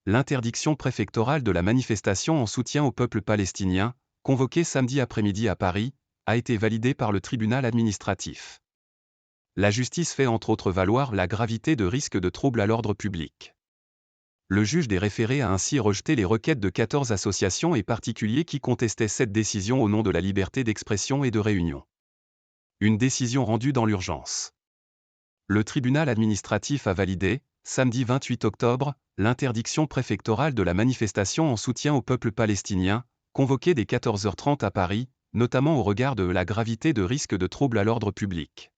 L'interdiction préfectorale de la manifestation en soutien au peuple palestinien, convoquée samedi après-midi à Paris, a été validée par le tribunal administratif. La justice fait entre autres valoir la gravité de risque de trouble à l'ordre public. Le juge des référés a ainsi rejeté les requêtes de 14 associations et particuliers qui contestaient cette décision au nom de la liberté d'expression et de réunion. Une décision rendue dans l'urgence. Le tribunal administratif a validé, samedi 28 octobre, l'interdiction préfectorale de la manifestation en soutien au peuple palestinien, convoquée dès 14h30 à Paris, notamment au regard de la gravité de risque de trouble à l'ordre public.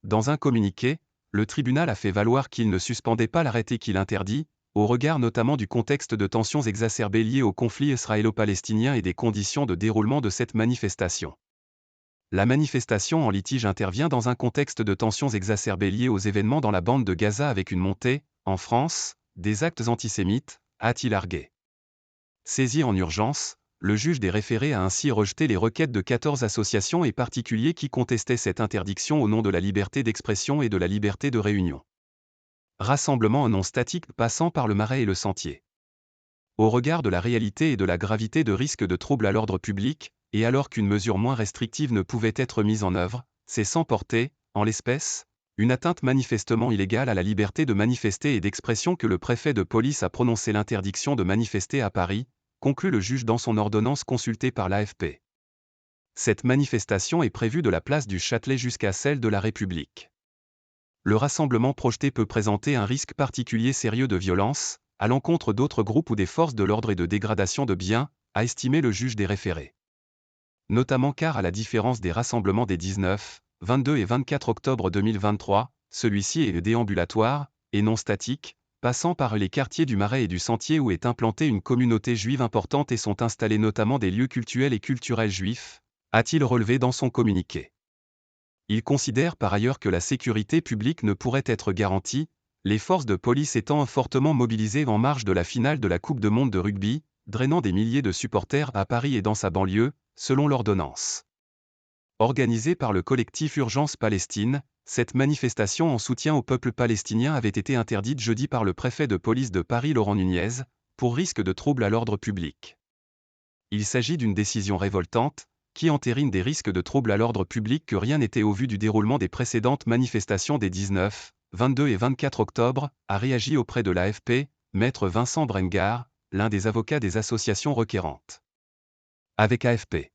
Dans un communiqué, le tribunal a fait valoir qu'il ne suspendait pas l'arrêté qui l'interdit, au regard notamment du contexte de tensions exacerbées liées au conflit israélo-palestinien et des conditions de déroulement de cette manifestation. La manifestation en litige intervient dans un contexte de tensions exacerbées liées aux événements dans la bande de Gaza avec une montée, en France, des actes antisémites, a-t-il argué. Saisi en urgence, le juge des référés a ainsi rejeté les requêtes de 14 associations et particuliers qui contestaient cette interdiction au nom de la liberté d'expression et de la liberté de réunion. Rassemblement non statique passant par le Marais et le Sentier. Au regard de la réalité et de la gravité de risque de trouble à l'ordre public, et alors qu'une mesure moins restrictive ne pouvait être mise en œuvre, c'est sans porter, en l'espèce, une atteinte manifestement illégale à la liberté de manifester et d'expression que le préfet de police a prononcé l'interdiction de manifester à Paris, conclut le juge dans son ordonnance consultée par l'AFP. Cette manifestation est prévue de la place du Châtelet jusqu'à celle de la République. Le rassemblement projeté peut présenter un risque particulier sérieux de violence, à l'encontre d'autres groupes ou des forces de l'ordre et de dégradation de biens, a estimé le juge des référés. Notamment car à la différence des rassemblements des 19, 22 et 24 octobre 2023, celui-ci est déambulatoire, et non statique, passant par les quartiers du Marais et du Sentier où est implantée une communauté juive importante et sont installés notamment des lieux cultuels et culturels juifs, a-t-il relevé dans son communiqué. Il considère par ailleurs que la sécurité publique ne pourrait être garantie, les forces de police étant fortement mobilisées en marge de la finale de la Coupe du monde de rugby, drainant des milliers de supporters à Paris et dans sa banlieue, selon l'ordonnance. Organisée par le collectif Urgence Palestine, cette manifestation en soutien au peuple palestinien avait été interdite jeudi par le préfet de police de Paris Laurent Nunez, pour risque de trouble à l'ordre public. Il s'agit d'une décision révoltante, qui entérine des risques de trouble à l'ordre public que rien n'était au vu du déroulement des précédentes manifestations des 19, 22 et 24 octobre, a réagi auprès de l'AFP, maître Vincent Brengard, l'un des avocats des associations requérantes. Avec AFP.